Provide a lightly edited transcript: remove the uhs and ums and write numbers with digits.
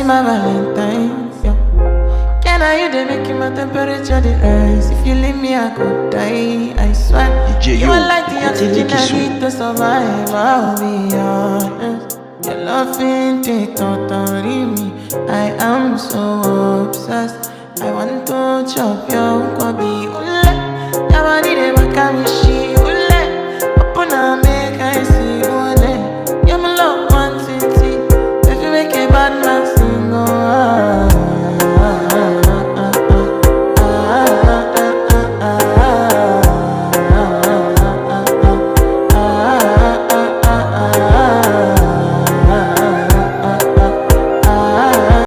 my Valentine. Yo. Can I you they make my temperature the rise? If you leave me, I could die. I swear. DJ You Yo, are like the oxygen I Kisu. need to survive. I'll be honest. Your loving take totally me. I am so obsessed. I want to chop your kwabi. Your body they make me